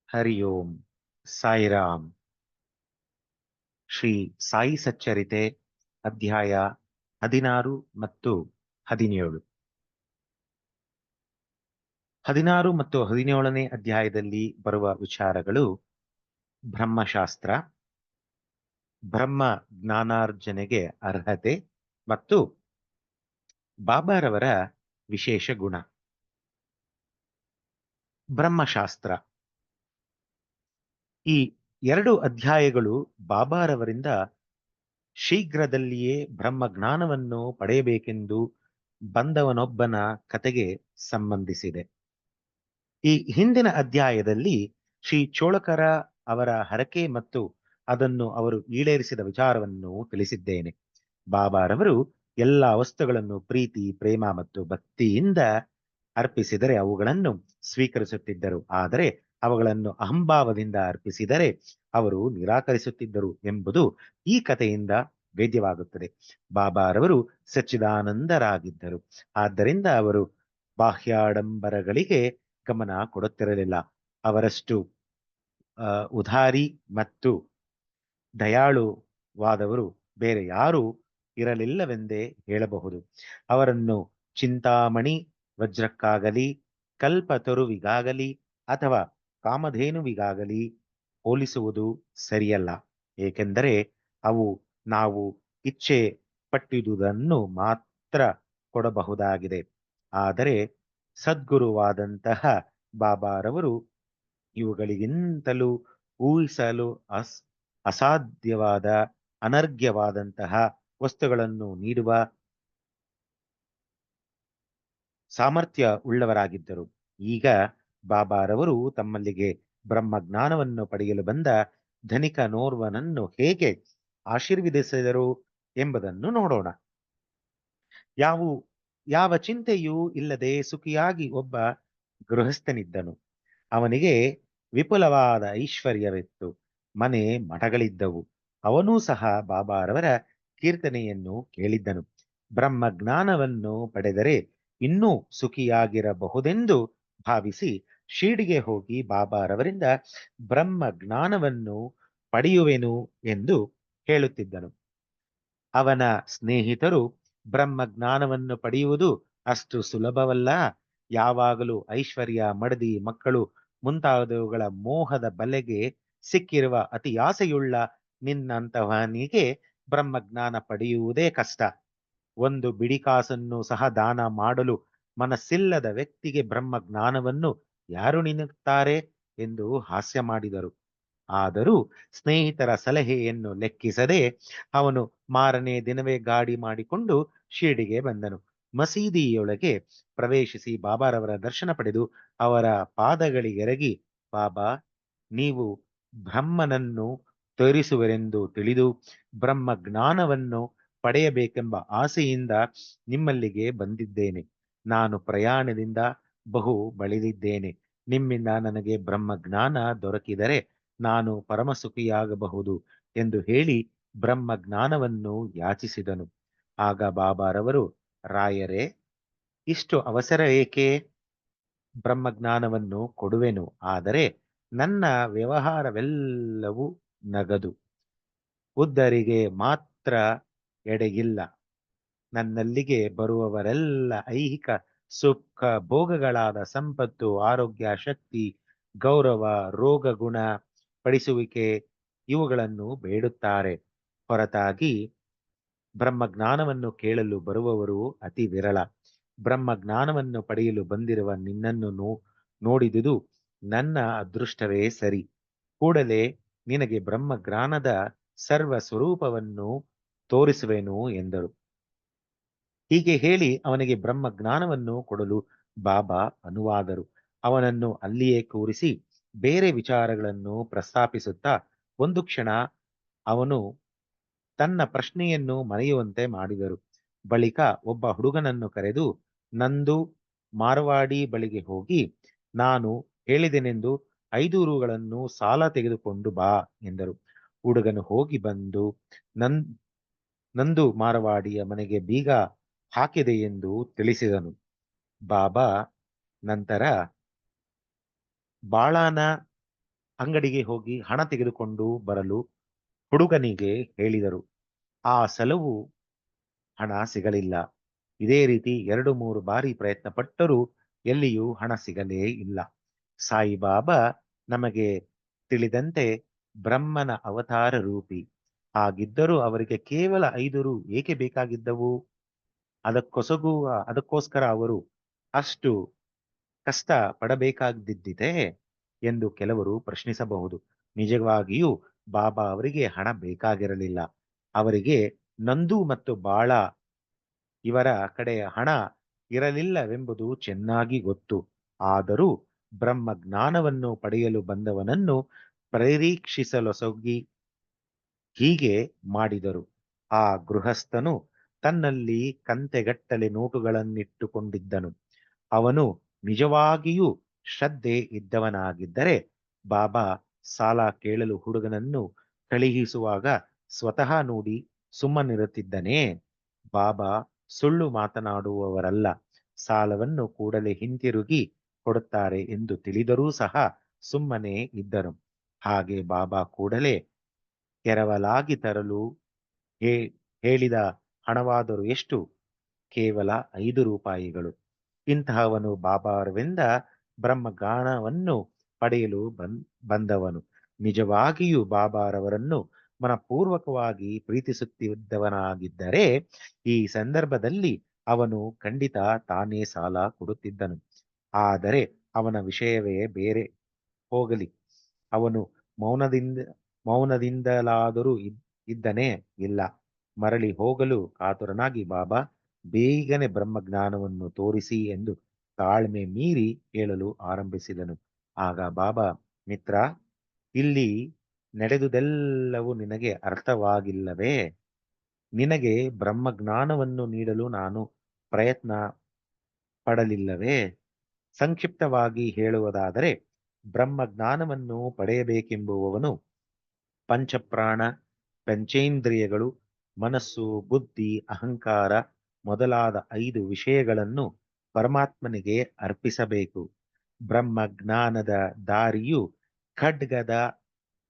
ಹರಿ ಓಂ ಸಾಯಿರಾಮ್. ಶ್ರೀ ಸಾಯಿ ಸಚ್ಚರಿತೆ ಅಧ್ಯಾಯ 16 ಮತ್ತು 17. 16 ಮತ್ತು 17ನೇ ಅಧ್ಯಾಯದಲ್ಲಿ ಬರುವ ವಿಚಾರಗಳು ಬ್ರಹ್ಮಶಾಸ್ತ್ರ, ಬ್ರಹ್ಮ ಜ್ಞಾನಾರ್ಜನೆಗೆ ಅರ್ಹತೆ ಮತ್ತು ಬಾಬಾರವರ ವಿಶೇಷ ಗುಣ. ಬ್ರಹ್ಮಶಾಸ್ತ್ರ. ಈ 2 ಅಧ್ಯಾಯಗಳು ಬಾಬಾರವರಿಂದ ಶೀಘ್ರದಲ್ಲಿಯೇ ಬ್ರಹ್ಮಜ್ಞಾನವನ್ನು ಪಡೆಯಬೇಕೆಂದು ಬಂದವನೊಬ್ಬನ ಕತೆಗೆ ಸಂಬಂಧಿಸಿದೆ. ಈ ಹಿಂದಿನ ಅಧ್ಯಾಯದಲ್ಲಿ ಶ್ರೀ ಚೋಳಕರ ಅವರ ಹರಕೆ ಮತ್ತು ಅದನ್ನು ಅವರು ಈಡೇರಿಸಿದ ವಿಚಾರವನ್ನು ತಿಳಿಸಿದ್ದೇನೆ. ಬಾಬಾರವರು ಎಲ್ಲ ವಸ್ತುಗಳನ್ನು ಪ್ರೀತಿ, ಪ್ರೇಮ ಮತ್ತು ಭಕ್ತಿಯಿಂದ ಅರ್ಪಿಸಿದರೆ ಅವುಗಳನ್ನು ಸ್ವೀಕರಿಸುತ್ತಿದ್ದರು. ಆದರೆ ಅವುಗಳನ್ನು ಅಹಂಭಾವದಿಂದ ಅರ್ಪಿಸಿದರೆ ಅವರು ನಿರಾಕರಿಸುತ್ತಿದ್ದರು ಎಂಬುದು ಈ ಕಥೆಯಿಂದ ವೇದ್ಯವಾಗುತ್ತದೆ. ಬಾಬಾರವರು ಸಚ್ಚಿದಾನಂದರಾಗಿದ್ದರು. ಆದ್ದರಿಂದ ಅವರು ಬಾಹ್ಯಾಡಂಬರಗಳಿಗೆ ಗಮನ ಕೊಡುತ್ತಿರಲಿಲ್ಲ. ಅವರಷ್ಟು ಉದಾರಿ ಮತ್ತು ದಯಾಳುವಾದವರು ಬೇರೆ ಯಾರೂ ಇರಲಿಲ್ಲವೆಂದೇ ಹೇಳಬಹುದು. ಅವರನ್ನು ಚಿಂತಾಮಣಿ ವಜ್ರಕ್ಕಾಗಲಿ, ಕಲ್ಪತರುವಿಗಾಗಲಿ ಅಥವಾ ಕಾಮಧೇನುವಿಗಾಗಲಿ ಹೋಲಿಸುವುದು ಸರಿಯಲ್ಲ. ಏಕೆಂದರೆ ಅವು ನಾವು ಇಚ್ಛೆ ಪಟ್ಟಿದುದನ್ನು ಮಾತ್ರ ಕೊಡಬಹುದಾಗಿದೆ. ಆದರೆ ಸದ್ಗುರುವಾದಂತಹ ಬಾಬಾರವರು ಇವುಗಳಿಗಿಂತಲೂ ಊಹಿಸಲು ಅಸಾಧ್ಯವಾದ ಅನರ್ಘ್ಯವಾದಂತಹ ವಸ್ತುಗಳನ್ನು ನೀಡುವ ಸಾಮರ್ಥ್ಯ ಉಳ್ಳವರಾಗಿದ್ದರು. ಈಗ ಬಾಬಾರವರು ತಮ್ಮಲ್ಲಿಗೆ ಬ್ರಹ್ಮಜ್ಞಾನವನ್ನು ಪಡೆಯಲು ಬಂದ ಧನಿಕನೋರ್ವನನ್ನು ಹೇಗೆ ಆಶೀರ್ವದಿಸಿದರು ಎಂಬುದನ್ನು ನೋಡೋಣ. ಯಾವ ಚಿಂತೆಯೂ ಇಲ್ಲದೆ ಸುಖಿಯಾಗಿ ಒಬ್ಬ ಗೃಹಸ್ಥನಿದ್ದನು. ಅವನಿಗೆ ವಿಪುಲವಾದ ಐಶ್ವರ್ಯವಿತ್ತು. ಮನೆ ಮಠಗಳಿದ್ದವು. ಅವನೂ ಸಹ ಬಾಬಾರವರ ಕೀರ್ತನೆಯನ್ನು ಕೇಳಿದ್ದನು. ಬ್ರಹ್ಮಜ್ಞಾನವನ್ನು ಪಡೆದರೆ ಇನ್ನೂ ಸುಖಿಯಾಗಿರಬಹುದೆಂದು ಭಾವಿಸಿ ಶಿರ್ಡಿಗೆ ಹೋಗಿ ಬಾಬಾರವರಿಂದ ಬ್ರಹ್ಮಜ್ಞಾನವನ್ನು ಪಡೆಯುವೆನು ಎಂದು ಹೇಳುತ್ತಿದ್ದನು. ಅವನ ಸ್ನೇಹಿತರು ಬ್ರಹ್ಮಜ್ಞಾನವನ್ನು ಪಡೆಯುವುದು ಅಷ್ಟು ಸುಲಭವಲ್ಲ. ಯಾವಾಗಲೂ ಐಶ್ವರ್ಯ, ಮಡದಿ, ಮಕ್ಕಳು ಮುಂತಾದವುಗಳ ಮೋಹದ ಬಲೆಗೆ ಸಿಕ್ಕಿರುವ ಅತಿ ಆಸೆಯುಳ್ಳ ನಿನ್ನಂತಹವನಿಗೆ ಬ್ರಹ್ಮಜ್ಞಾನ ಪಡೆಯುವುದೇ ಕಷ್ಟ. ಒಂದು ಬಿಡಿಕಾಸನ್ನು ಸಹ ದಾನ ಮಾಡಲು ಮನಸ್ಸಿಲ್ಲದ ವ್ಯಕ್ತಿಗೆ ಬ್ರಹ್ಮಜ್ಞಾನವನ್ನು ಯಾರು ನೀಡುತ್ತಾರೆ ಎಂದು ಹಾಸ್ಯ ಮಾಡಿದರು. ಆದರೂ ಸ್ನೇಹಿತರ ಸಲಹೆಯನ್ನು ಲೆಕ್ಕಿಸದೆ ಅವನು ಮಾರನೇ ದಿನವೇ ಗಾಡಿ ಮಾಡಿಕೊಂಡು ಶಿರ್ಡಿಗೆ ಬಂದನು. ಮಸೀದಿಯೊಳಗೆ ಪ್ರವೇಶಿಸಿ ಬಾಬಾರವರ ದರ್ಶನ ಪಡೆದು ಅವರ ಪಾದಗಳಿಗೆರಗಿ, ಬಾಬಾ, ನೀವು ಬ್ರಹ್ಮನನ್ನು ತೋರಿಸುವರೆಂದು ತಿಳಿದು ಬ್ರಹ್ಮಜ್ಞಾನವನ್ನು ಪಡೆಯಬೇಕೆಂಬ ಆಸೆಯಿಂದ ನಿಮ್ಮಲ್ಲಿಗೆ ಬಂದಿದ್ದೇನೆ. ನಾನು ಪ್ರಯಾಣದಿಂದ ಬಹು ಬಳಲಿದ್ದೇನೆ. ನಿಮ್ಮಿಂದ ನನಗೆ ಬ್ರಹ್ಮಜ್ಞಾನ ದೊರಕಿದರೆ ನಾನು ಪರಮಸುಖಿಯಾಗಬಹುದು ಎಂದು ಹೇಳಿ ಬ್ರಹ್ಮಜ್ಞಾನವನ್ನು ಯಾಚಿಸಿದನು. ಆಗ ಬಾಬಾರವರು, ರಾಯರೇ, ಇಷ್ಟು ಅವಸರ ಏಕೆ? ಬ್ರಹ್ಮಜ್ಞಾನವನ್ನು ಕೊಡುವೆನು, ಆದರೆ ನನ್ನ ವ್ಯವಹಾರವೆಲ್ಲವೂ ನಗದು. ಉದ್ದರಿಗೆ ಮಾತ್ರ ಎಡೆಗಿಲ್ಲ. ನನ್ನಲ್ಲಿಗೆ ಬರುವವರೆಲ್ಲ ಐಹಿಕ ಸುಖ ಭೋಗಗಳಾದ ಸಂಪತ್ತು, ಆರೋಗ್ಯ, ಶಕ್ತಿ, ಗೌರವ, ರೋಗ ಗುಣ ಪಡಿಸುವಿಕೆ ಇವುಗಳನ್ನು ಬೇಡುತ್ತಾರೆ. ಹೊರತಾಗಿ ಬ್ರಹ್ಮಜ್ಞಾನವನ್ನು ಕೇಳಲು ಬರುವವರು ಅತಿ ವಿರಳ. ಬ್ರಹ್ಮಜ್ಞಾನವನ್ನು ಪಡೆಯಲು ಬಂದಿರುವ ನಿನ್ನನ್ನು ನೋಡಿದುದು ನನ್ನ ಅದೃಷ್ಟವೇ ಸರಿ. ಕೂಡಲೇ ನಿನಗೆ ಬ್ರಹ್ಮಜ್ಞಾನದ ಸರ್ವ ಸ್ವರೂಪವನ್ನು ತೋರಿಸುವೆನು ಎಂದರು. ಹೀಗೆ ಹೇಳಿ ಅವನಿಗೆ ಬ್ರಹ್ಮಜ್ಞಾನವನ್ನು ಕೊಡಲು ಬಾಬಾ ಅನುವಾದರು. ಅವನನ್ನು ಅಲ್ಲಿಯೇ ಕೂರಿಸಿ ಬೇರೆ ವಿಚಾರಗಳನ್ನು ಪ್ರಸ್ತಾಪಿಸುತ್ತಾ ಒಂದು ಕ್ಷಣ ಅವನು ತನ್ನ ಪ್ರಶ್ನೆಯನ್ನು ಮರೆಯುವಂತೆ ಮಾಡಿದರು. ಬಳಿಕ ಒಬ್ಬ ಹುಡುಗನನ್ನು ಕರೆದು, ನಂದು ಮಾರವಾಡಿ ಬಳಿಗೆ ಹೋಗಿ ನಾನು ಹೇಳಿದೆನೆಂದು 5 ರೂಗಳನ್ನು ಸಾಲ ತೆಗೆದುಕೊಂಡು ಬಾ ಎಂದರು. ಹುಡುಗನು ಹೋಗಿ ಬಂದು ನಂದು ಮಾರವಾಡಿಯ ಮನೆಗೆ ಬೀಗ ಹಾಕಿದೆ ಎಂದು ತಿಳಿಸಿದನು. ಬಾಬಾ ನಂತರ ಬಾಳಾನ ಅಂಗಡಿಗೆ ಹೋಗಿ ಹಣ ತೆಗೆದುಕೊಂಡು ಬರಲು ಹುಡುಗನಿಗೆ ಹೇಳಿದರು. ಆ ಸಲವೂ ಹಣ ಸಿಗಲಿಲ್ಲ. ಇದೇ ರೀತಿ 2-3 ಬಾರಿ ಪ್ರಯತ್ನ ಪಟ್ಟರೂ ಎಲ್ಲಿಯೂ ಹಣ ಸಿಗಲೇ ಇಲ್ಲ. ಸಾಯಿಬಾಬಾ ನಮಗೆ ತಿಳಿದಂತೆ ಬ್ರಹ್ಮನ ಅವತಾರ ರೂಪಿ. ಹಾಗಿದ್ದರೂ ಅವರಿಗೆ ಕೇವಲ 5 ರು ಏಕೆ ಬೇಕಾಗಿದ್ದವು? ಅದಕ್ಕೋಸ್ಕರ ಅವರು ಅಷ್ಟು ಕಷ್ಟ ಪಡಬೇಕಾಗಿದ್ದಿದೆ ಎಂದು ಕೆಲವರು ಪ್ರಶ್ನಿಸಬಹುದು. ನಿಜವಾಗಿಯೂ ಬಾಬಾ ಅವರಿಗೆ ಹಣ ಬೇಕಾಗಿರಲಿಲ್ಲ. ಅವರಿಗೆ ನಂದು ಮತ್ತು ಬಾಳ ಇವರ ಕಡೆ ಹಣ ಇರಲಿಲ್ಲವೆಂಬುದು ಚೆನ್ನಾಗಿ ಗೊತ್ತು. ಆದರೂ ಬ್ರಹ್ಮ ಜ್ಞಾನವನ್ನು ಪಡೆಯಲು ಬಂದವನನ್ನು ಪರೀಕ್ಷಿಸಲೊಸಗಿ ಹೀಗೆ ಮಾಡಿದರು. ಆ ಗೃಹಸ್ಥನು ತನ್ನಲ್ಲಿ ಕಂತೆಗಟ್ಟಲೆ ನೋಟುಗಳನ್ನಿಟ್ಟುಕೊಂಡಿದ್ದನು. ಅವನು ನಿಜವಾಗಿಯೂ ಶ್ರದ್ಧೆ ಇದ್ದವನಾಗಿದ್ದರೆ ಬಾಬಾ ಸಾಲ ಕೇಳಲು ಹುಡುಗನನ್ನು ಕಳುಹಿಸುವಾಗ ಸ್ವತಃ ನೋಡಿ ಸುಮ್ಮನಿರುತ್ತಿದ್ದನೇ? ಬಾಬಾ ಸುಳ್ಳು ಮಾತನಾಡುವವರಲ್ಲ. ಸಾಲವನ್ನು ಕೂಡಲೇ ಹಿಂತಿರುಗಿ ಕೊಡುತ್ತಾರೆ ಎಂದು ತಿಳಿದರೂ ಸಹ ಸುಮ್ಮನೆ ಇದ್ದರು. ಹಾಗೆ ಬಾಬಾ ಕೂಡಲೇ ಎರವಲಾಗಿ ತರಲು ಹೇ- ಹೇಳಿದ ಹಣವಾದರೂ ಎಷ್ಟು? ಕೇವಲ 5 ರೂಪಾಯಿಗಳು. ಇಂತಹವನು ಬಾಬಾರವಿಂದ ಬ್ರಹ್ಮಜ್ಞಾನವನ್ನು ಪಡೆಯಲು ಬಂದವನು. ನಿಜವಾಗಿಯೂ ಬಾಬಾರವರನ್ನು ಮನಪೂರ್ವಕವಾಗಿ ಪ್ರೀತಿಸುತ್ತಿದ್ದವನಾಗಿದ್ದರೆ ಈ ಸಂದರ್ಭದಲ್ಲಿ ಅವನು ಖಂಡಿತ ತಾನೇ ಸಾಲ ಕೊಡುತ್ತಿದ್ದನು. ಆದರೆ ಅವನ ವಿಷಯವೇ ಬೇರೆ. ಹೋಗಲಿ, ಅವನು ಮೌನದಿಂದ ಮೌನದಿಂದಲಾದರೂ ಇದ್ದನೇ? ಇಲ್ಲ. ಮರಳಿ ಹೋಗಲು ಕಾತುರನಾಗಿ ಬಾಬಾ ಬೇಗನೆ ಬ್ರಹ್ಮಜ್ಞಾನವನ್ನು ತೋರಿಸಿ ಎಂದು ತಾಳ್ಮೆ ಮೀರಿ ಹೇಳಲು ಆರಂಭಿಸಿದನು. ಆಗ ಬಾಬಾ, ಮಿತ್ರ, ಇಲ್ಲಿ ನಡೆದುದೆಲ್ಲವೂ ನಿನಗೆ ಅರ್ಥವಾಗಿಲ್ಲವೇ? ನಿನಗೆ ಬ್ರಹ್ಮಜ್ಞಾನವನ್ನು ನೀಡಲು ನಾನು ಪ್ರಯತ್ನ ಪಡಲಿಲ್ಲವೇ? ಸಂಕ್ಷಿಪ್ತವಾಗಿ ಹೇಳುವುದಾದರೆ, ಬ್ರಹ್ಮಜ್ಞಾನವನ್ನು ಪಡೆಯಬೇಕೆಂಬುವವನು ಪಂಚಪ್ರಾಣ, ಪಂಚೇಂದ್ರಿಯಗಳು, ಮನಸ್ಸು, ಬುದ್ಧಿ, ಅಹಂಕಾರ ಮೊದಲಾದ 5 ವಿಷಯಗಳನ್ನು ಪರಮಾತ್ಮನಿಗೆ ಅರ್ಪಿಸಬೇಕು. ಬ್ರಹ್ಮಜ್ಞಾನದ ದಾರಿಯು ಖಡ್ಗದ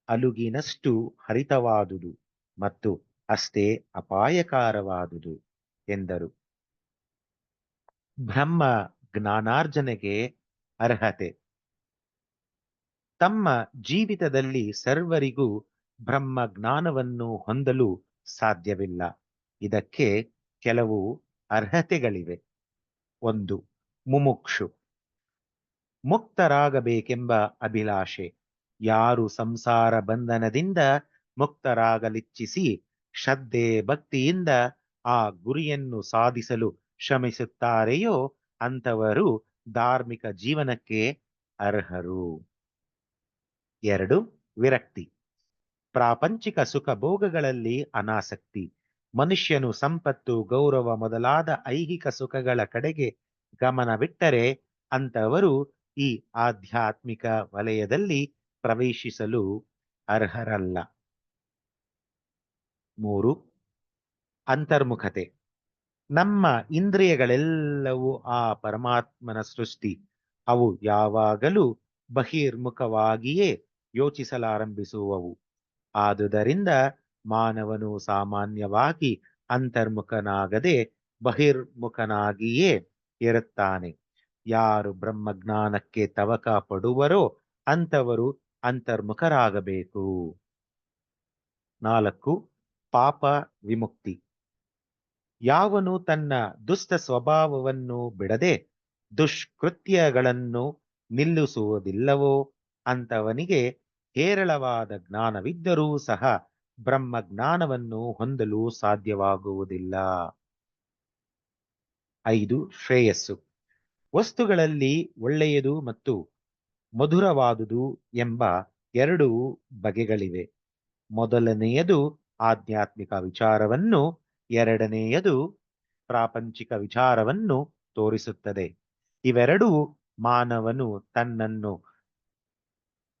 ಅಲುಗಿನಷ್ಟು ಹರಿತವಾದುದು ಮತ್ತು ಅಷ್ಟೇ ಅಪಾಯಕಾರವಾದುದು ಎಂದರು. ಬ್ರಹ್ಮ ಜ್ಞಾನಾರ್ಜನೆಗೆ ಅರ್ಹತೆ. ತಮ್ಮ ಜೀವಿತದಲ್ಲಿ ಸರ್ವರಿಗೂ ಬ್ರಹ್ಮ ಜ್ಞಾನವನ್ನು ಹೊಂದಲು ಸಾಧ್ಯವಿಲ್ಲ. ಇದಕ್ಕೆ ಕೆಲವು ಅರ್ಹತೆಗಳಿವೆ. 1. ಮುಮುಕ್ಷು, ಮುಕ್ತರಾಗಬೇಕೆಂಬ ಅಭಿಲಾಷೆ. ಯಾರು ಸಂಸಾರ ಬಂಧನದಿಂದ ಮುಕ್ತರಾಗಲಿಚ್ಛಿಸಿ ಶ್ರದ್ಧೆ ಭಕ್ತಿಯಿಂದ ಆ ಗುರಿಯನ್ನು ಸಾಧಿಸಲು ಶ್ರಮಿಸುತ್ತಾರೆಯೋ ಅಂಥವರು ಧಾರ್ಮಿಕ ಜೀವನಕ್ಕೆ ಅರ್ಹರು. 2. ವಿರಕ್ತಿ, ಪ್ರಾಪಂಚಿಕ ಸುಖ ಭೋಗಗಳಲ್ಲಿ ಅನಾಸಕ್ತಿ. ಮನುಷ್ಯನು ಸಂಪತ್ತು, ಗೌರವ ಮೊದಲಾದ ಐಹಿಕ ಸುಖಗಳ ಕಡೆಗೆ ಗಮನವಿಟ್ಟರೆ ಅಂಥವರು ಈ ಆಧ್ಯಾತ್ಮಿಕ ವಲಯದಲ್ಲಿ ಪ್ರವೇಶಿಸಲು ಅರ್ಹರಲ್ಲ. 3. ಅಂತರ್ಮುಖತೆ. ನಮ್ಮ ಇಂದ್ರಿಯಗಳೆಲ್ಲವೂ ಆ ಪರಮಾತ್ಮನ ಸೃಷ್ಟಿ. ಅವು ಯಾವಾಗಲೂ ಬಹಿರ್ಮುಖವಾಗಿಯೇ ಯೋಚಿಸಲಾರಂಭಿಸುವವು. ಆದುದರಿಂದ ಮಾನವನು ಸಾಮಾನ್ಯವಾಗಿ ಅಂತರ್ಮುಖನಾಗದೆ ಬಹಿರ್ಮುಖನಾಗಿಯೇ ಇರುತ್ತಾನೆ. ಯಾರು ಬ್ರಹ್ಮಜ್ಞಾನಕ್ಕೆ ತವಕ ಪಡುವರೋ ಅಂಥವರು ಅಂತರ್ಮುಖರಾಗಬೇಕು. 4. ಪಾಪ ವಿಮುಕ್ತಿ. ಯಾವನು ತನ್ನ ದುಷ್ಟ ಸ್ವಭಾವವನ್ನು ಬಿಡದೆ ದುಷ್ಕೃತ್ಯಗಳನ್ನು ನಿಲ್ಲಿಸುವುದಿಲ್ಲವೋ ಅಂಥವನಿಗೆ ಹೇರಳವಾದ ಜ್ಞಾನವಿದ್ದರೂ ಸಹ ಬ್ರಹ್ಮಜ್ಞಾನವನ್ನು ಹೊಂದಲು ಸಾಧ್ಯವಾಗುವುದಿಲ್ಲ. 5. ಶ್ರೇಯಸ್ಸು. ವಸ್ತುಗಳಲ್ಲಿ ಒಳ್ಳೆಯದು ಮತ್ತು ಮಧುರವಾದುದು ಎಂಬ 2 ಬಗೆಗಳಿವೆ. ಮೊದಲನೆಯದು ಆಧ್ಯಾತ್ಮಿಕ ವಿಚಾರವನ್ನು, ಎರಡನೆಯದು ಪ್ರಾಪಂಚಿಕ ವಿಚಾರವನ್ನು ತೋರಿಸುತ್ತದೆ. ಇವೆರಡೂ ಮಾನವನು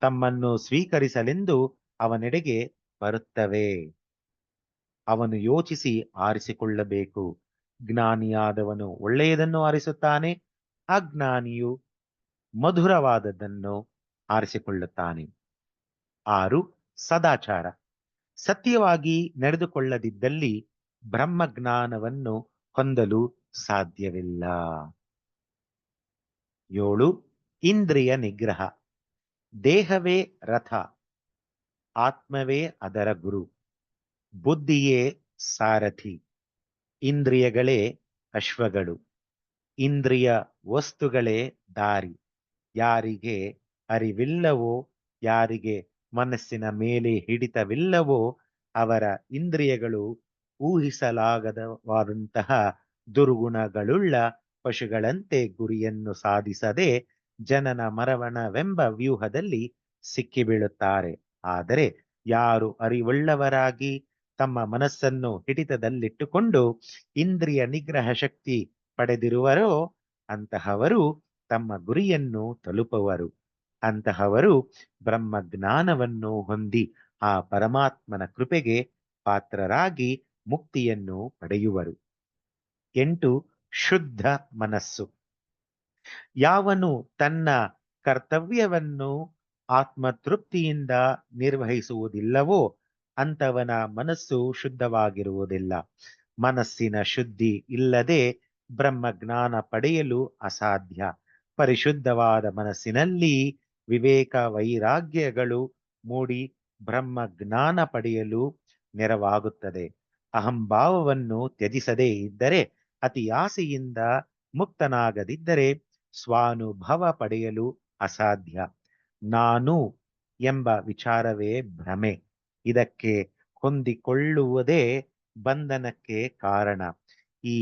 ತಮ್ಮನ್ನು ಸ್ವೀಕರಿಸಲೆಂದು ಅವನೆಡೆಗೆ ಬರುತ್ತವೆ. ಅವನು ಯೋಚಿಸಿ ಆರಿಸಿಕೊಳ್ಳಬೇಕು. ಜ್ಞಾನಿಯಾದವನು ಒಳ್ಳೆಯದನ್ನು ಆರಿಸುತ್ತಾನೆ, ಅಜ್ಞಾನಿಯು ಮಧುರವಾದದ್ದನ್ನು ಆರಿಸಿಕೊಳ್ಳುತ್ತಾನೆ. 6. ಸದಾಚಾರ. ಸತ್ಯವಾಗಿ ನಡೆದುಕೊಳ್ಳದಿದ್ದಲ್ಲಿ ಬ್ರಹ್ಮಜ್ಞಾನವನ್ನು ಹೊಂದಲು ಸಾಧ್ಯವಿಲ್ಲ. 7. ಇಂದ್ರಿಯ ನಿಗ್ರಹ. ದೇಹವೇ ರಥ, ಆತ್ಮವೇ ಅದರ ಗುರು, ಬುದ್ಧಿಯೇ ಸಾರಥಿ, ಇಂದ್ರಿಯಗಳೇ ಅಶ್ವಗಳು, ಇಂದ್ರಿಯ ವಸ್ತುಗಳೇ ದಾರಿ. ಯಾರಿಗೆ ಅರಿವಿಲ್ಲವೋ, ಯಾರಿಗೆ ಮನಸ್ಸಿನ ಮೇಲೆ ಹಿಡಿತವಿಲ್ಲವೋ, ಅವರ ಇಂದ್ರಿಯಗಳು ಊಹಿಸಲಾಗದವಾದಂತಹ ದುರ್ಗುಣಗಳುಳ್ಳ ಪಶುಗಳಂತೆ ಗುರಿಯನ್ನು ಸಾಧಿಸದೆ ಜನನ ಮರಣವೆಂಬ ವ್ಯೂಹದಲ್ಲಿ ಸಿಕ್ಕಿಬೀಳುತ್ತಾರೆ. ಆದರೆ ಯಾರು ಅರಿವುಳ್ಳವರಾಗಿ ತಮ್ಮ ಮನಸ್ಸನ್ನು ಹಿಡಿತದಲ್ಲಿಟ್ಟುಕೊಂಡು ಇಂದ್ರಿಯ ನಿಗ್ರಹ ಶಕ್ತಿ ಪಡೆದಿರುವರೋ ಅಂತಹವರು ತಮ್ಮ ಗುರಿಯನ್ನು ತಲುಪುವರು. ಅಂತಹವರು ಬ್ರಹ್ಮಜ್ಞಾನವನ್ನು ಹೊಂದಿ ಆ ಪರಮಾತ್ಮನ ಕೃಪೆಗೆ ಪಾತ್ರರಾಗಿ ಮುಕ್ತಿಯನ್ನು ಪಡೆಯುವರು. 8. ಶುದ್ಧ ಮನಸ್ಸು. ಯಾವನು ತನ್ನ ಕರ್ತವ್ಯವನ್ನು ಆತ್ಮತೃಪ್ತಿಯಿಂದ ನಿರ್ವಹಿಸುವುದಿಲ್ಲವೋ ಅಂತವನ ಮನಸ್ಸು ಶುದ್ಧವಾಗಿರುವುದಿಲ್ಲ. ಮನಸ್ಸಿನ ಶುದ್ಧಿ ಇಲ್ಲದೆ ಬ್ರಹ್ಮಜ್ಞಾನ ಪಡೆಯಲು ಅಸಾಧ್ಯ. ಪರಿಶುದ್ಧವಾದ ಮನಸ್ಸಿನಲ್ಲಿ ವಿವೇಕ ವೈರಾಗ್ಯಗಳು ಮೂಡಿ ಬ್ರಹ್ಮಜ್ಞಾನ ಪಡೆಯಲು ನೆರವಾಗುತ್ತದೆ. ಅಹಂಭಾವವನ್ನು ತ್ಯಜಿಸದೇ ಇದ್ದರೆ, ಅತಿ ಆಸೆಯಿಂದ ಮುಕ್ತನಾಗದಿದ್ದರೆ ಸ್ವಾನುಭವ ಪಡೆಯಲು ಅಸಾಧ್ಯ. ನಾನು ಎಂಬ ವಿಚಾರವೇ ಭ್ರಮೆ. ಇದಕ್ಕೆ ಹೊಂದಿಕೊಳ್ಳುವುದೇ ಬಂಧನಕ್ಕೆ ಕಾರಣ. ಈ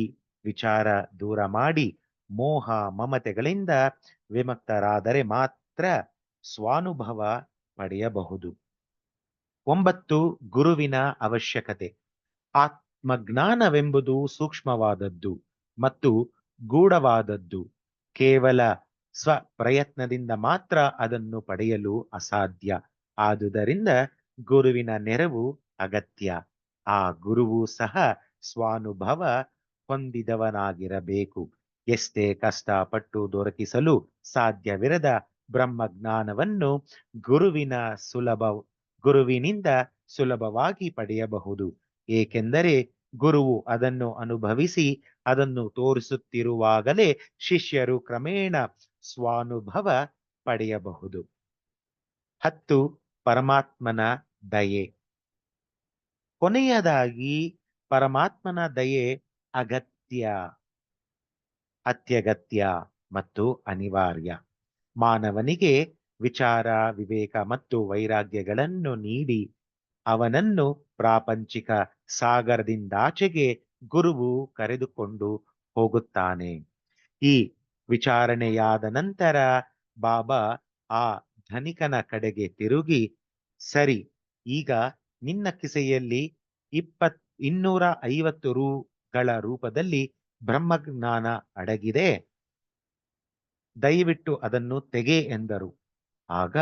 ವಿಚಾರ ದೂರ ಮಾಡಿ ಮೋಹ ಮಮತೆಗಳಿಂದ ವಿಮುಕ್ತರಾದರೆ ಮಾತ್ರ ಸ್ವಾನುಭವ ಪಡೆಯಬಹುದು. 9. ಗುರುವಿನ ಅವಶ್ಯಕತೆ. ಆತ್ಮಜ್ಞಾನವೆಂಬುದು ಸೂಕ್ಷ್ಮವಾದದ್ದು ಮತ್ತು ಗೂಢವಾದದ್ದು. ಕೇವಲ ಸ್ವಪ್ರಯತ್ನದಿಂದ ಮಾತ್ರ ಅದನ್ನು ಪಡೆಯಲು ಅಸಾಧ್ಯ. ಆದುದರಿಂದ ಗುರುವಿನ ನೆರವು ಅಗತ್ಯ. ಆ ಗುರುವು ಸಹ ಸ್ವಾನುಭವ ಹೊಂದಿದವನಾಗಿರಬೇಕು. ಎಷ್ಟೇ ಕಷ್ಟಪಟ್ಟು ದೊರಕಿಸಲು ಸಾಧ್ಯವಿರದ ಬ್ರಹ್ಮಜ್ಞಾನವನ್ನು ಗುರುವಿನಿಂದ ಸುಲಭವಾಗಿ ಪಡೆಯಬಹುದು. ಏಕೆಂದರೆ ಗುರುವು ಅದನ್ನು ಅನುಭವಿಸಿ ಅದನ್ನು ತೋರಿಸುತ್ತಿರುವಾಗಲೇ ಶಿಷ್ಯರು ಕ್ರಮೇಣ ಸ್ವಾನುಭವ ಪಡೆಯಬಹುದು. 10. ಪರಮಾತ್ಮನ ದಯೆ. ಕೊನೆಯದಾಗಿ ಪರಮಾತ್ಮನ ದಯೆ ಅತ್ಯಗತ್ಯ ಮತ್ತು ಅನಿವಾರ್ಯ. ಮಾನವನಿಗೆ ವಿಚಾರ, ವಿವೇಕ ಮತ್ತು ವೈರಾಗ್ಯಗಳನ್ನು ನೀಡಿ ಅವನನ್ನು ಪ್ರಾಪಂಚಿಕ ಸಾಗರದಿಂದಾಚೆಗೆ ಗುರುವು ಕರೆದುಕೊಂಡು ಹೋಗುತ್ತಾನೆ. ಈ ವಿಚಾರಣೆಯಾದ ನಂತರ ಬಾಬಾ ಆ ಧನಿಕನ ಕಡೆಗೆ ತಿರುಗಿ, ಸರಿ, ಈಗ ನಿನ್ನ ಕಿಸೆಯಲ್ಲಿ 250 ರೂಗಳ ರೂಪದಲ್ಲಿ ಬ್ರಹ್ಮಜ್ಞಾನ ಅಡಗಿದೆ, ದಯವಿಟ್ಟು ಅದನ್ನು ತೆಗೆ ಎಂದರು. ಆಗ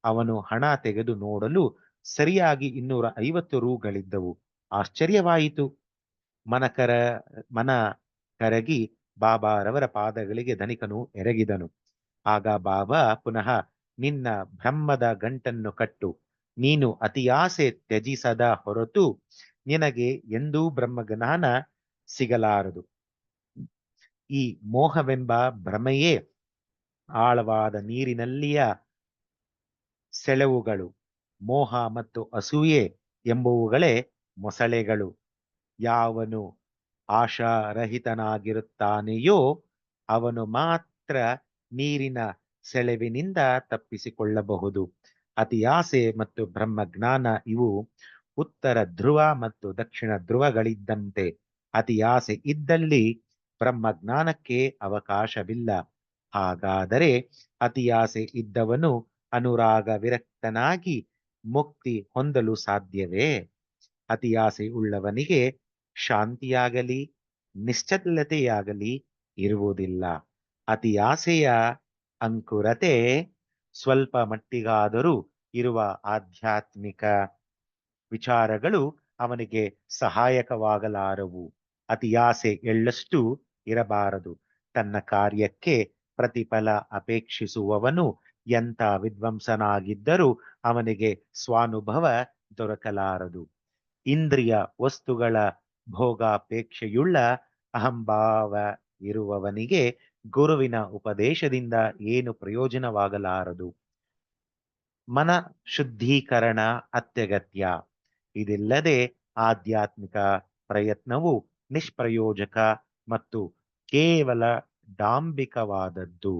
ಅವನು ಹಣ ತೆಗೆದು ನೋಡಲು ಸರಿಯಾಗಿ 250 ರೂಗಳಿದ್ದವು. ಆಶ್ಚರ್ಯವಾಯಿತು. ಮನ ಕರಗಿ ಬಾಬಾರವರ ಪಾದಗಳಿಗೆ ಧನಿಕನು ಎರಗಿದನು. ಆಗ ಬಾಬಾ ಪುನಃ, ನಿನ್ನ ಬ್ರಹ್ಮದ ಗಂಟನ್ನು ಕಟ್ಟು. ನೀನು ಅತಿಯಾಸೆ ತ್ಯಜಿಸದ ಹೊರತು ನಿನಗೆ ಎಂದೂ ಬ್ರಹ್ಮಜ್ಞಾನ ಸಿಗಲಾರದು. ಈ ಮೋಹವೆಂಬ ಭ್ರಮೆಯೇ ಆಳವಾದ ನೀರಿನಲ್ಲಿಯ ಸೆಳವುಗಳು. ಮೋಹ ಮತ್ತು ಅಸೂಯೆ ಎಂಬುವುಗಳೇ ಮೊಸಳೆಗಳು. ಯಾವನು ಆಶಾರಹಿತನಾಗಿರುತ್ತಾನೆಯೋ ಅವನು ಮಾತ್ರ ನೀರಿನ ಸೆಳೆವಿನಿಂದ ತಪ್ಪಿಸಿಕೊಳ್ಳಬಹುದು. ಅತಿಯಾಸೆ ಮತ್ತು ಬ್ರಹ್ಮಜ್ಞಾನ ಇವು ಉತ್ತರ ಧ್ರುವ ಮತ್ತು ದಕ್ಷಿಣ ಧ್ರುವಗಳಿದ್ದಂತೆ. ಅತಿಯಾಸೆ ಇದ್ದಲ್ಲಿ ಬ್ರಹ್ಮಜ್ಞಾನಕ್ಕೆ ಅವಕಾಶವಿಲ್ಲ. ಹಾಗಾದರೆ ಅತಿಯಾಸೆ ಇದ್ದವನು ಅನುರಾಗ ವಿರಕ್ತನಾಗಿ ಮುಕ್ತಿ ಹೊಂದಲು ಸಾಧ್ಯವೇ? ಅತಿಯಾಸೆ ಉಳ್ಳವನಿಗೆ ಶಾಂತಿಯಾಗಲಿ ನಿಶ್ಚಲತೆಯಾಗಲಿ ಇರುವುದಿಲ್ಲ. ಅತಿಯಾಸೆಯ ಅಂಕುರತೆ ಸ್ವಲ್ಪ ಮಟ್ಟಿಗಾದರೂ ಇರುವ ಆಧ್ಯಾತ್ಮಿಕ ವಿಚಾರಗಳು ಅವನಿಗೆ ಸಹಾಯಕವಾಗಲಾರವು. ಅತಿಯಾಸೆ ಎಳ್ಳಷ್ಟು ಇರಬಾರದು. ತನ್ನ ಕಾರ್ಯಕ್ಕೆ ಪ್ರತಿಫಲ ಅಪೇಕ್ಷಿಸುವವನು ಎಂಥ ವಿದ್ವಾಂಸನಾಗಿದ್ದರೂ ಅವನಿಗೆ ಸ್ವಾನುಭವ ದೊರಕಲಾರದು. ಇಂದ್ರಿಯ ವಸ್ತುಗಳ ಭೋಗಾಪೇಕ್ಷೆಯುಳ್ಳ ಅಹಂಭಾವ ಇರುವವನಿಗೆ ಗುರುವಿನ ಉಪದೇಶದಿಂದ ಏನು ಪ್ರಯೋಜನವಾಗಲಾರದು. ಮನ ಶುದ್ಧೀಕರಣ ಅತ್ಯಗತ್ಯ. ಇದಿಲ್ಲದೆ ಆಧ್ಯಾತ್ಮಿಕ ಪ್ರಯತ್ನವು ನಿಷ್ಪ್ರಯೋಜಕ ಮತ್ತು ಕೇವಲ ಡಾಂಬಿಕವಾದದ್ದು.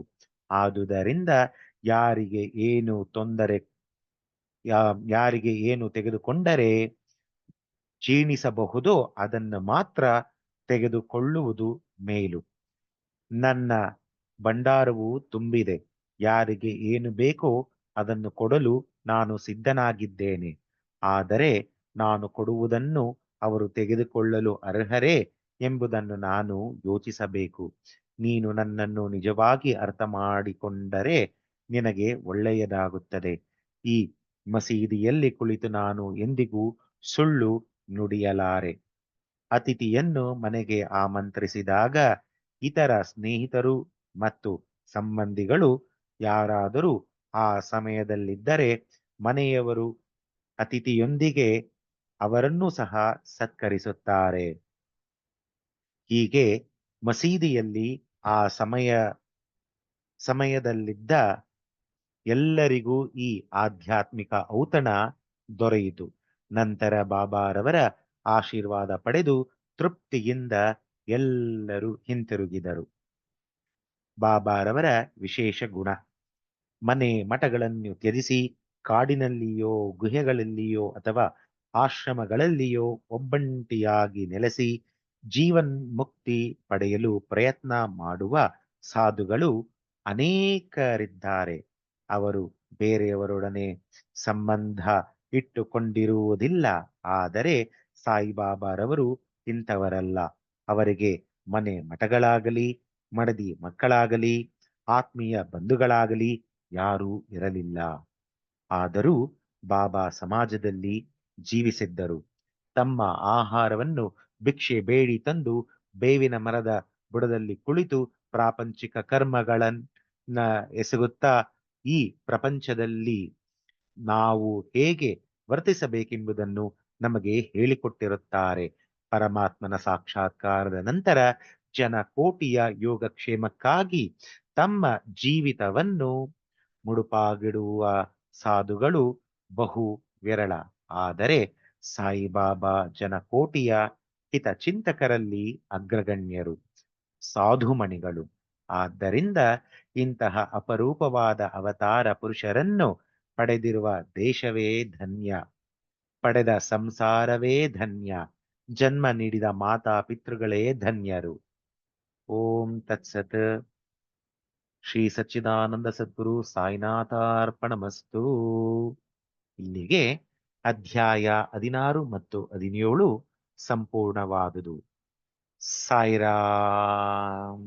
ಆದುದರಿಂದ ಯಾರಿಗೆ ಏನು ತೊಂದರೆ ಯಾರಿಗೆ ಏನು ತೆಗೆದುಕೊಂಡರೆ ಕ್ಷೀಣಿಸಬಹುದೋ ಅದನ್ನು ಮಾತ್ರ ತೆಗೆದುಕೊಳ್ಳುವುದು ಮೇಲು. ನನ್ನ ಭಂಡಾರವು ತುಂಬಿದೆ. ಯಾರಿಗೆ ಏನು ಬೇಕೋ ಅದನ್ನು ಕೊಡಲು ನಾನು ಸಿದ್ಧನಾಗಿದ್ದೇನೆ. ಆದರೆ ನಾನು ಕೊಡುವುದನ್ನು ಅವರು ತೆಗೆದುಕೊಳ್ಳಲು ಅರ್ಹರೇ ಎಂಬುದನ್ನು ನಾನು ಯೋಚಿಸಬೇಕು. ನೀನು ನನ್ನನ್ನು ನಿಜವಾಗಿ ಅರ್ಥ ಮಾಡಿಕೊಂಡರೆ ನಿನಗೆ ಒಳ್ಳೆಯದಾಗುತ್ತದೆ. ಈ ಮಸೀದಿಯಲ್ಲಿ ಕುಳಿತು ನಾನು ಎಂದಿಗೂ ಸುಳ್ಳು ನುಡಿಯಲಾರೆ. ಅತಿಥಿಯನ್ನು ಮನೆಗೆ ಆಮಂತ್ರಿಸಿದಾಗ ಇತರ ಸ್ನೇಹಿತರು ಮತ್ತು ಸಂಬಂಧಿಗಳು ಯಾರಾದರೂ ಆ ಸಮಯದಲ್ಲಿದ್ದರೆ ಮನೆಯವರು ಅತಿಥಿಯೊಂದಿಗೆ ಅವರನ್ನೂ ಸಹ ಸತ್ಕರಿಸುತ್ತಾರೆ. ಹೀಗೆ ಮಸೀದಿಯಲ್ಲಿ ಆ ಸಮಯದಲ್ಲಿದ್ದ ಎಲ್ಲರಿಗೂ ಈ ಆಧ್ಯಾತ್ಮಿಕ ಔತಣ ದೊರೆಯಿತು. ನಂತರ ಬಾಬಾರವರ ಆಶೀರ್ವಾದ ಪಡೆದು ತೃಪ್ತಿಯಿಂದ ಎಲ್ಲರೂ ಹಿಂತಿರುಗಿದರು. ಬಾಬಾರವರ ವಿಶೇಷ ಗುಣ: ಮನೆ ಮಠಗಳನ್ನು ತ್ಯಜಿಸಿ ಕಾಡಿನಲ್ಲಿಯೋ ಗುಹೆಗಳಲ್ಲಿಯೋ ಅಥವಾ ಆಶ್ರಮಗಳಲ್ಲಿಯೋ ಒಬ್ಬಂಟಿಯಾಗಿ ನೆಲೆಸಿ ಜೀವನ್ಮುಕ್ತಿ ಪಡೆಯಲು ಪ್ರಯತ್ನ ಮಾಡುವ ಸಾಧುಗಳು ಅನೇಕರಿದ್ದಾರೆ. ಅವರು ಬೇರೆಯವರೊಡನೆ ಸಂಬಂಧ ಇಟ್ಟುಕೊಂಡಿರುವುದಿಲ್ಲ. ಆದರೆ ಸಾಯಿಬಾಬಾರವರು ಇಂಥವರಲ್ಲ. ಅವರಿಗೆ ಮನೆ ಮಠಗಳಾಗಲಿ ಮಡದಿ ಮಕ್ಕಳಾಗಲಿ ಆತ್ಮೀಯ ಬಂಧುಗಳಾಗಲಿ ಯಾರೂ ಇರಲಿಲ್ಲ. ಆದರೂ ಬಾಬಾ ಸಮಾಜದಲ್ಲಿ ಜೀವಿಸಿದ್ದರು. ತಮ್ಮ ಆಹಾರವನ್ನು ಭಿಕ್ಷೆ ಬೇಡಿ ತಂದು ಬೇವಿನ ಮರದ ಬುಡದಲ್ಲಿ ಕುಳಿತು ಪ್ರಾಪಂಚಿಕ ಕರ್ಮಗಳನ್ನ ಎಸಗುತ್ತಾ ಈ ಪ್ರಪಂಚದಲ್ಲಿ ನಾವು ಹೇಗೆ ವರ್ತಿಸಬೇಕೆಂಬುದನ್ನು ನಮಗೆ ಹೇಳಿಕೊಟ್ಟಿರುತ್ತಾರೆ. ಪರಮಾತ್ಮನ ಸಾಕ್ಷಾತ್ಕಾರದ ನಂತರ ಜನಕೋಟಿಯ ಯೋಗಕ್ಷೇಮಕ್ಕಾಗಿ ತಮ್ಮ ಜೀವಿತವನ್ನು ಮುಡುಪಾಗಿಡುವ ಸಾಧುಗಳು ಬಹು ವಿರಳ. ಆದರೆ ಸಾಯಿಬಾಬಾ ಜನಕೋಟಿಯ ಹಿತಚಿಂತಕರಲ್ಲಿ ಅಗ್ರಗಣ್ಯರು, ಸಾಧುಮಣಿಗಳು. ಆದ್ದರಿಂದ ಇಂತಹ ಅಪರೂಪವಾದ ಅವತಾರ ಪುರುಷರನ್ನು ಪಡೆದಿರುವ ದೇಶವೇ ಧನ್ಯ, ಪಡೆದ ಸಂಸಾರವೇ ಧನ್ಯ, ಜನ್ಮ ನೀಡಿದ ಮಾತಾ ಪಿತೃಗಳೇ ಧನ್ಯರು. ಓಂ ತತ್ಸತ್. ಶ್ರೀ ಸಚ್ಚಿದಾನಂದ ಸದ್ಗುರು ಸಾಯಿನಾಥಾರ್ಪಣಮಸ್ತು. ಇಲ್ಲಿಗೆ ಅಧ್ಯಾಯ 16 ಮತ್ತು 17 ಸಂಪೂರ್ಣವಾದುದು. ಸಾಯಿರಾಮ್.